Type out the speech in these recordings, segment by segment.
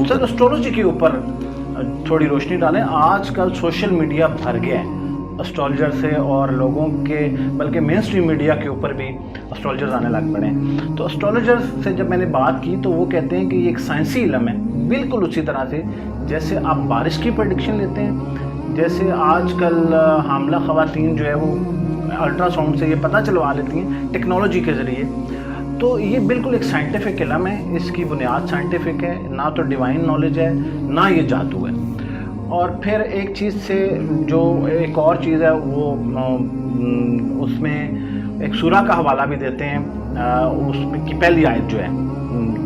سر اسٹرولوجی کے اوپر تھوڑی روشنی ڈالیں. آج کل سوشل میڈیا بھر گیا ہے اسٹرالوجر سے, اور لوگوں کے بلکہ مین اسٹریم میڈیا کے اوپر بھی اسٹرالوجرز آنے لگ پڑے ہیں. تو اسٹرالوجر سے جب میں نے بات کی تو وہ کہتے ہیں کہ یہ ایک سائنسی علم ہے, بالکل اسی طرح سے جیسے آپ بارش کی پریڈکشن لیتے ہیں, جیسے آج کل حاملہ خواتین جو ہے وہ الٹرا ساؤنڈ سے یہ پتہ چلوا لیتی ہیں ٹیکنالوجی کے ذریعے. تو یہ بالکل ایک سائنٹیفک علم ہے, اس کی بنیاد سائنٹیفک ہے, نہ تو ڈیوائن نالج ہے نہ یہ جادو ہے. اور پھر ایک چیز سے جو ایک اور چیز ہے وہ اس میں ایک سورہ کا حوالہ بھی دیتے ہیں, اس کی پہلی آیت جو ہے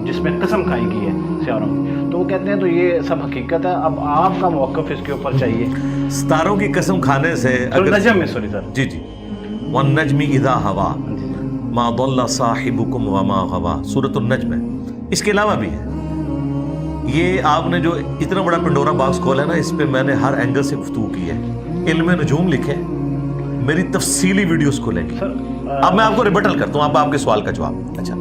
جس میں قسم کھائی گئی ہے ستاروں کی, تو وہ کہتے ہیں تو یہ سب حقیقت ہے. اب آپ کا موقف اس کے اوپر چاہیے. ستاروں کی قسم کھانے سے نجم میں سوری سر جی والنجم اذا ہوا ما ضل صاحبکم وما غوا, سورۃ النجم ہے. اس کے علاوہ بھی ہے, یہ آپ نے جو اتنا بڑا پنڈورا باکس کھولا ہے نا, اس پہ میں نے ہر اینگل سے گفتگو کی ہے. علم نجوم لکھیں, میری تفصیلی ویڈیوز کھولیں گی. اب میں آپ کو ریبٹل کرتا ہوں, اب آپ کے سوال کا جواب. اچھا,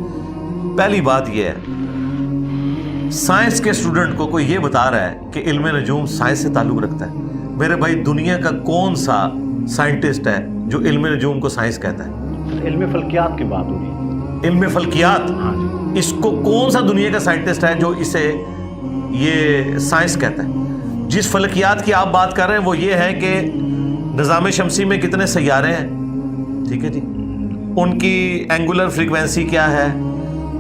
پہلی بات یہ ہے, سائنس کے اسٹوڈنٹ کو کوئی یہ بتا رہا ہے کہ علم نجوم سائنس سے تعلق رکھتا ہے. میرے بھائی, دنیا کا کون سا سائنٹسٹ ہے جو علم نجوم کو سائنس کہتا ہے؟ علم فلکیات کی بات ہو رہی ہے. علم فلکیات, اس کو کون سا دنیا کا سائنٹسٹ ہے جو اسے یہ سائنس کہتا ہے؟ جس فلکیات کی آپ بات کر رہے ہیں وہ یہ ہے کہ نظام شمسی میں کتنے سیارے ہیں, ٹھیک ہے جی, ان کی اینگولر فریکوینسی کیا ہے,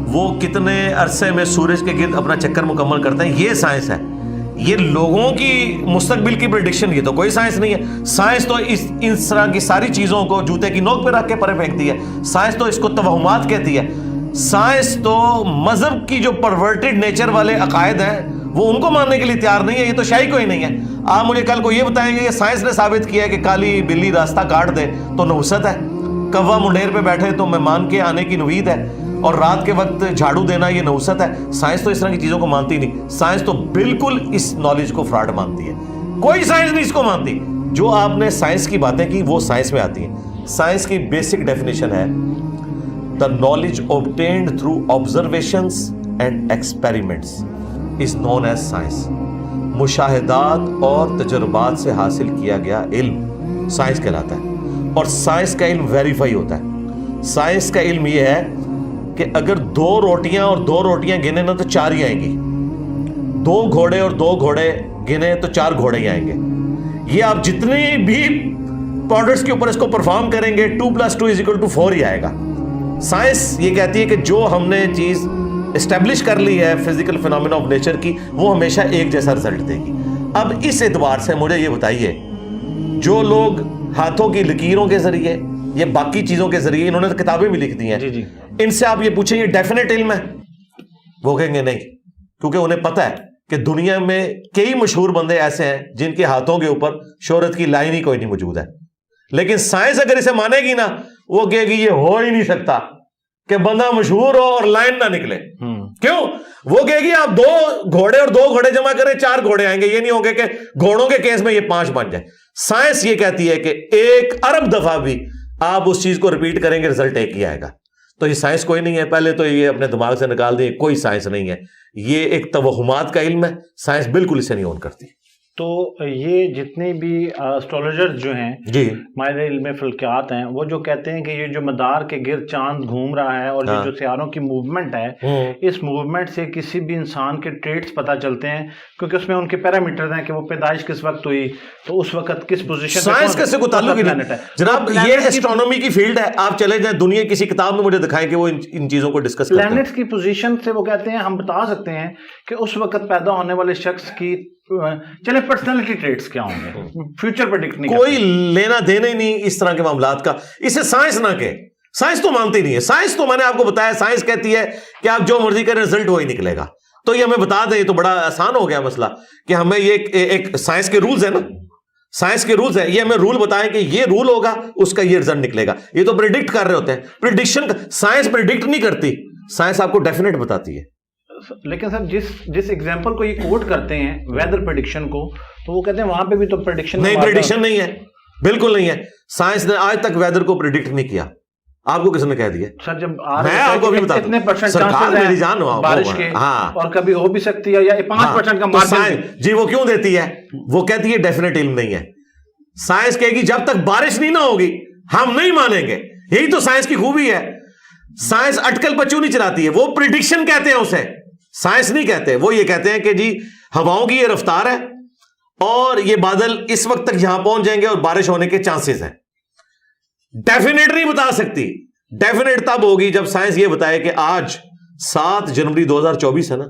وہ کتنے عرصے میں سورج کے گرد اپنا چکر مکمل کرتے ہیں, یہ سائنس ہے. یہ لوگوں کی مستقبل کی پریڈکشن, یہ تو کوئی سائنس نہیں ہے. سائنس تو اس طرح کی ساری چیزوں کو جوتے کی نوک پہ رکھ کے پرے پھینکتی ہے. سائنس تو اس کو توہمات کہتی ہے. سائنس تو مذہب کی جو پرورٹڈ نیچر والے عقائد ہیں وہ ان کو ماننے کے لیے تیار نہیں ہے. یہ تو شاہی کوئی نہیں ہے. آپ مجھے کل کو یہ بتائیں گے کہ سائنس نے ثابت کیا ہے کہ کالی بلی راستہ کاٹ دے تو نحوست ہے, کوا منڈیر پہ بیٹھے تو مہمان کے آنے کی نوید ہے, اور رات کے وقت جھاڑو دینا یہ نحوست ہے. سائنس تو اس طرح کی چیزوں کو مانتی نہیں. سائنس تو بالکل اس نالج کو فراڈ مانتی ہے. کوئی سائنس نہیں اس کو مانتی. جو آپ نے سائنس کی باتیں کی وہ سائنس میں آتی ہیں. سائنس کی بیسک ڈیفینیشن ہے the knowledge obtained through observations and experiments is known as science. مشاہدات اور تجربات سے حاصل کیا گیا علم سائنس کہلاتا ہے. اور سائنس کا علم ویریفائی ہوتا ہے. سائنس کا علم یہ ہے کہ اگر 2 روٹیاں اور 2 روٹیاں گنے نا تو 4 ہی آئیں گی, 2 گھوڑے اور 2 گھوڑے گنے تو 4 گھوڑے ہی آئیں گے. یہ آپ جتنے بھی پاؤڈرز کے اوپر اس کو پرفارم کریں گے 2+2=4 ہی آئے گا. سائنس یہ کہتی ہے کہ جو ہم نے چیز اسٹیبلش کر لی ہے فزیکل فینومینا آف نیچر کی, وہ ہمیشہ ایک جیسا رزلٹ دے گی. اب اس اعتبار سے مجھے یہ بتائیے, جو لوگ ہاتھوں کی لکیروں کے ذریعے یہ باقی چیزوں کے ذریعے انہوں نے کتابیں بھی لکھ دی ہیں, ان سے آپ یہ پوچھیں یہ ڈیفینیٹ علم ہے, وہ کہیں گے نہیں, کیونکہ انہیں پتہ ہے کہ دنیا میں کئی مشہور بندے ایسے ہیں جن کے ہاتھوں کے اوپر شہرت کی لائن ہی کوئی نہیں موجود ہے. لیکن سائنس اگر اسے مانے گی نا, وہ کہے گی یہ ہو ہی نہیں سکتا کہ بندہ مشہور ہو اور لائن نہ نکلے. کیوں؟ وہ کہے گی آپ 2 گھوڑے اور 2 گھوڑے جمع کریں 4 گھوڑے آئیں گے. یہ نہیں ہوگا کہ گھوڑوں کے کیس میں یہ 5 بن جائے. سائنس یہ کہتی ہے کہ 1 ارب دفعہ بھی آپ اس چیز کو ریپیٹ کریں گے رزلٹ ایک ہی آئے گا. تو یہ سائنس کوئی نہیں ہے. پہلے تو یہ اپنے دماغ سے نکال دیں, کوئی سائنس نہیں ہے. یہ ایک توہمات کا علم ہے. سائنس بالکل اسے نہیں اون کرتی. تو یہ جتنے بھی اسٹرولوجر جو ہیں جی ماہر علم فلکیات ہیں, وہ جو کہتے ہیں کہ یہ جو مدار کے گرد چاند گھوم رہا ہے اور یہ جو سیاروں کی موومنٹ ہے, اس موومنٹ سے کسی بھی انسان کے ٹریٹس پتہ چلتے ہیں, کیونکہ اس میں ان کے پیرامیٹرز ہیں کہ وہ پیدائش کس وقت ہوئی, تو اس وقت کس پوزیشن. سائنس کا سے کوئی تعلق ہی نہیں جناب. یہ ایسٹرونومی کی فیلڈ ہے. آپ چلے جائیں دنیا کسی کتاب میں مجھے دکھائیں کہ وہ ان چیزوں کو ڈسکس کرتے ہیں. پلانٹس کی پوزیشن سے وہ کہتے ہیں ہم بتا سکتے ہیں کہ اس وقت پیدا ہونے والے شخص کی چلے پرسنالٹی ٹریٹس کیا ہوں گے, فیوچر پریڈکٹ نہیں. کوئی لینا دینا ہی نہیں اس طرح کے معاملات کا. اسے سائنس نہ کہ, سائنس تو مانتی نہیں ہے. سائنس تو میں نے آپ کو بتایا, سائنس کہتی ہے کہ آپ جو مرضی کریں رزلٹ وہی نکلے گا. تو یہ ہمیں بتا دیں, یہ تو بڑا آسان ہو گیا مسئلہ کہ ہمیں یہ ایک سائنس کے رولز ہیں نا, سائنس کے رولز ہیں, یہ ہمیں رول بتائیں کہ یہ رول ہوگا اس کا یہ رزلٹ نکلے گا. یہ تو پریڈکٹ کر رہے ہوتے ہیں. پریڈکشن سائنس پریڈکٹ نہیں کرتی, سائنس آپ کو ڈیفینیٹ بتاتی ہے. لیکن سر جس ایگزامپل کو یہ کوٹ کرتے ہیں ویدر پریڈکشن کو, تو وہ کہتے ہیں وہاں پہ بھی تو پریڈکشن نہیں, پریڈکشن نہیں ہے, بالکل نہیں ہے. سائنس نے آج تک ویدر کو پریڈکٹ نہیں کیا. آپ کو کس نے کہہ دیا؟ سر جب میں آپ کو بھی بتا اتنے پرسنٹ سرکار میری جان بارش کے اور کبھی ہو بھی سکتی ہے یا 5% کا مارجن. جی وہ کیوں دیتی ہے؟ وہ کہتی ہے ڈیفینیٹ علم نہیں ہے. سائنس کہے گی جب تک بارش نہیں نہ ہوگی ہم نہیں مانیں گے. یہی تو سائنس کی خوبی ہے. سائنس اٹکل پچو نہیں چلاتی ہے, وہ پریڈکشن کہتے ہیں اسے, سائنس نہیں کہتے. وہ یہ کہتے ہیں کہ جی ہواؤں کی یہ رفتار ہے اور یہ بادل اس وقت تک یہاں پہنچ جائیں گے اور بارش ہونے کے چانسز ہیں. ڈیفینیٹ نہیں بتا سکتی. ڈیفینیٹ تب ہوگی جب سائنس یہ بتائے کہ آج 7 جنوری 2024 ہے نا,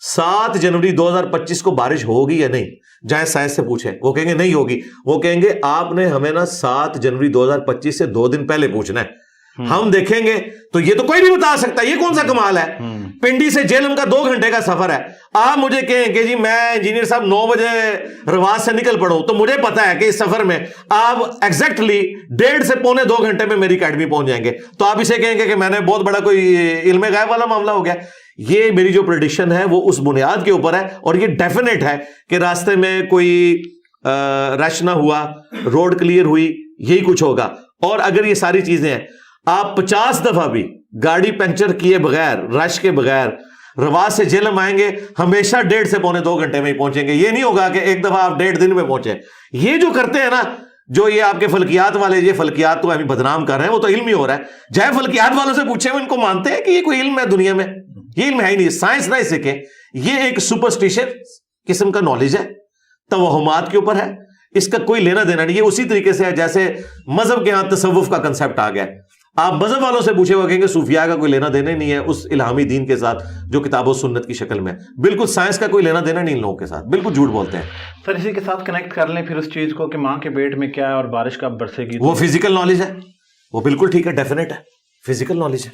7 جنوری 2025 کو بارش ہوگی یا نہیں. جائیں سائنس سے پوچھیں, وہ کہیں گے نہیں ہوگی. وہ کہیں گے آپ نے ہمیں نا 7 جنوری 2025 سے 2 دن پہلے پوچھنا ہے, ہم دیکھیں گے. تو یہ تو کوئی نہیں بتا سکتا, یہ کون سا کمال ہے. پنڈی سے جیلم کا 2 گھنٹے کا سفر ہے. آپ مجھے کہیں کہ جی میں انجینئر صاحب 9 بجے رواس سے نکل پڑوں, تو مجھے پتا ہے کہ اس سفر میں آپ ایگزیکٹلی 1.5 سے 1.25 گھنٹے میں میری اکیڈمی پہنچ جائیں گے. تو آپ اسے کہیں گے کہ میں نے بہت بڑا کوئی علم غیب والا معاملہ ہو گیا. یہ میری جو پریڈکشن ہے وہ اس بنیاد کے اوپر ہے اور یہ ڈیفینیٹ ہے کہ راستے میں کوئی رش نہ ہوا, روڈ کلیئر ہوئی, یہی کچھ ہوگا. اور اگر یہ ساری چیزیں ہیں, آپ 50 دفعہ بھی گاڑی پنچر کیے بغیر, رش کے بغیر رواس سے جیلم آئیں گے, ہمیشہ 1.5 سے 2.25 گھنٹے میں ہی پہنچیں گے. یہ نہیں ہوگا کہ ایک دفعہ آپ 1.5 دن میں پہنچے. یہ جو کرتے ہیں نا, جو یہ آپ کے فلکیات والے, یہ فلکیات کو ہمیں بدنام کر رہے ہیں, وہ تو علم ہی ہو رہا ہے. جائے فلکیات والوں سے پوچھیں, وہ ان کو مانتے ہیں کہ یہ کوئی علم ہے دنیا میں؟ یہ علم ہے ہی نہیں. سائنس نہ سیکھے, یہ ایک سپرسٹیشن قسم کا نالج ہے, توہمات کے اوپر ہے, اس کا کوئی لینا دینا نہیں. یہ اسی طریقے سے ہے جیسے مذہب کے ہاں تصوف کا کنسپٹ آ گیا. آپ مذہب والوں سے پوچھے, وہ کہیں گے صوفیاء کا کوئی لینا دینا نہیں ہے اس الہامی دین کے ساتھ جو کتاب و سنت کی شکل میں. بالکل سائنس کا کوئی لینا دینا نہیں ان لوگوں کے ساتھ, بالکل جھوٹ بولتے ہیں. سر اسی کے ساتھ کنیکٹ کر لیں پھر اس چیز کو کہ ماں کے پیٹ میں کیا ہے اور بارش کب برسے گی. وہ فزیکل نالج ہے, وہ بالکل ٹھیک ہے, ڈیفینیٹ ہے, فزیکل نالج ہے.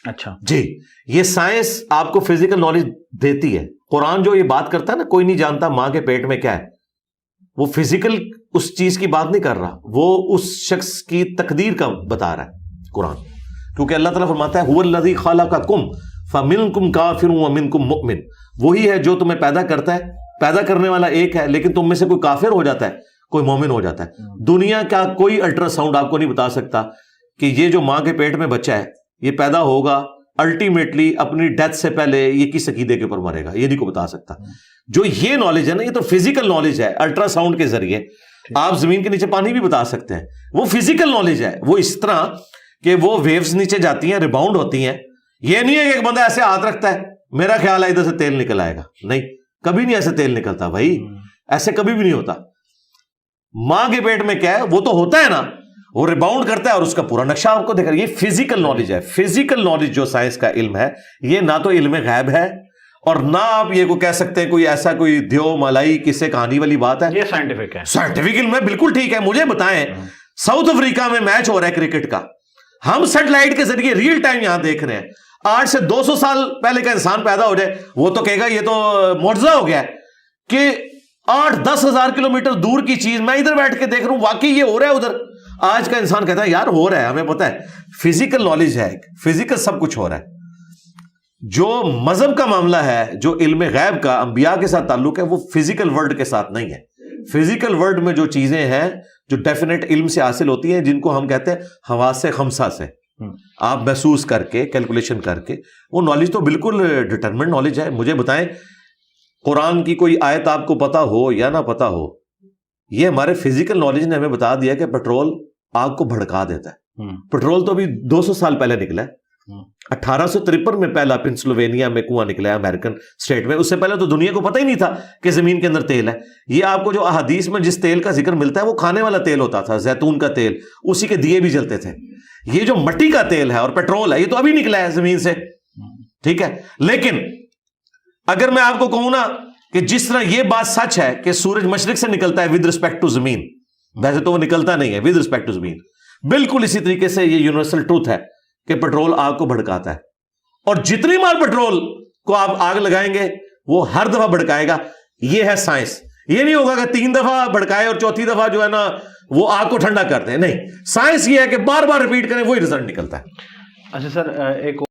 اچھا جی, یہ سائنس آپ کو فزیکل نالج دیتی ہے. قرآن جو یہ بات کرتا ہے نا, کوئی نہیں جانتا ماں کے پیٹ میں کیا ہے, وہ فزیکل اس چیز کی بات نہیں کر رہا, وہ اس شخص کی تقدیر کا بتا رہا ہے قرآن. کیونکہ اللہ تعالیٰ فرماتا ہے هو الذی خلقکم فمنکم کافر ومنکم مؤمن. وہی ہے جو تمہیں پیدا کرتا ہے, پیدا کرنے والا ایک ہے, لیکن تم میں سے کوئی کافر ہو جاتا ہے, کوئی مومن ہو جاتا ہے. دنیا کا کوئی الٹرا ساؤنڈ آپ کو نہیں بتا سکتا کہ یہ جو ماں کے پیٹ میں بچہ ہے یہ پیدا ہوگا الٹیمیٹلی اپنی ڈیتھ سے پہلے یہ کس عقیدے کے اوپر مرے گا, یہ نہیں کو بتا سکتا. جو یہ نالج ہے نا, یہ تو فزیکل نالج ہے. الٹرا ساؤنڈ کے ذریعے آپ زمین کے نیچے پانی بھی بتا سکتے ہیں, وہ فزیکل نالج ہے. وہ اس طرح کہ وہ ویوز نیچے جاتی ہیں, ریباؤنڈ ہوتی ہیں. یہ نہیں ہے کہ ایک بندہ ایسے ہاتھ رکھتا ہے, میرا خیال ہے ادھر سے تیل نکل آئے گا. نہیں, کبھی نہیں ایسے تیل نکلتا بھائی, ایسے کبھی بھی نہیں ہوتا. ماں کے پیٹ میں کیا ہے, وہ تو ہوتا ہے نا, وہ ریباؤنڈ کرتا ہے اور اس کا پورا نقشہ آپ کو دیکھ رہا ہے. یہ فزیکل نالج ہے. فزیکل نالج جو سائنس کا علم ہے, یہ نہ تو علم غیب ہے اور نہ آپ یہ کو کہہ سکتے ہیں کوئی ایسا کوئی دیو ملائی کسے کہانی والی بات ہے. یہ سائنٹیفک ہے, سائنٹیفک علم ہے, بالکل ٹھیک ہے. مجھے بتائیں, ساؤتھ افریقہ میں میچ ہو رہا ہے کرکٹ کا, ہم سیٹلائٹ کے ذریعے ریئل ٹائم یہاں دیکھ رہے ہیں. 8 سے 200 سال پہلے کا انسان پیدا ہو جائے, وہ تو کہے گا یہ تو معجزہ ہو گیا ہے کہ 8-10 ہزار کلومیٹر دور کی چیز میں ادھر بیٹھ کے دیکھ رہا ہوں, واقعی یہ ہو رہا ہے ادھر. آج کا انسان کہتا ہے یار ہو رہا ہے, ہمیں پتا ہے. فزیکل نالج ہے, فزیکل سب کچھ ہو رہا ہے. جو مذہب کا معاملہ ہے, جو علم غیب کا انبیاء کے ساتھ تعلق ہے, وہ فزیکل ورلڈ کے ساتھ نہیں ہے. فزیکل ورلڈ میں جو چیزیں ہیں جو ڈیفینیٹ علم سے حاصل ہوتی ہیں, جن کو ہم کہتے ہیں حواس خمسہ سے, آپ محسوس کر کے کیلکولیشن کر کے, وہ نالج تو بالکل ڈٹرمنٹ نالج ہے. مجھے بتائیں, قرآن کی کوئی آیت آپ کو پتا ہو یا نہ پتا ہو, یہ ہمارے فزیکل نالج نے ہمیں بتا دیا کہ پیٹرول آگ کو بھڑکا دیتا ہے. پیٹرول تو ابھی 200 سال پہلے نکلا ہے. 1853 میں پہلا پنسلوینیا میں کنواں نکلا ہے امریکن اسٹیٹ میں. اس سے پہلے تو دنیا کو پتہ ہی نہیں تھا کہ زمین کے اندر تیل ہے. یہ آپ کو جو احادیث میں جس تیل کا ذکر ملتا ہے وہ کھانے والا تیل ہوتا تھا, زیتون کا تیل, اسی کے دیے بھی جلتے تھے. یہ جو مٹی کا تیل ہے اور پیٹرول ہے, یہ تو ابھی نکلا ہے زمین سے, ٹھیک ہے. لیکن اگر میں آپ کو کہوں نا کہ جس طرح یہ بات سچ ہے کہ سورج مشرق سے نکلتا ہے ود رسپیکٹ ٹو زمین, ویسے تو وہ نکلتا نہیں ہے ود رسپیکٹ ٹو زمین, بالکل اسی طریقے سے یہ یونیورسل ٹروتھ ہے کہ پیٹرول آگ کو بھڑکاتا ہے. اور جتنی بار پیٹرول کو آپ آگ لگائیں گے وہ ہر دفعہ بھڑکائے گا. یہ ہے سائنس. یہ نہیں ہوگا کہ 3 دفعہ بھڑکائے اور چوتھی دفعہ جو ہے نا وہ آگ کو ٹھنڈا کرتے ہیں. نہیں, سائنس یہ ہے کہ بار بار ریپیٹ کریں, وہی رزلٹ نکلتا ہے. اچھا سر, ایک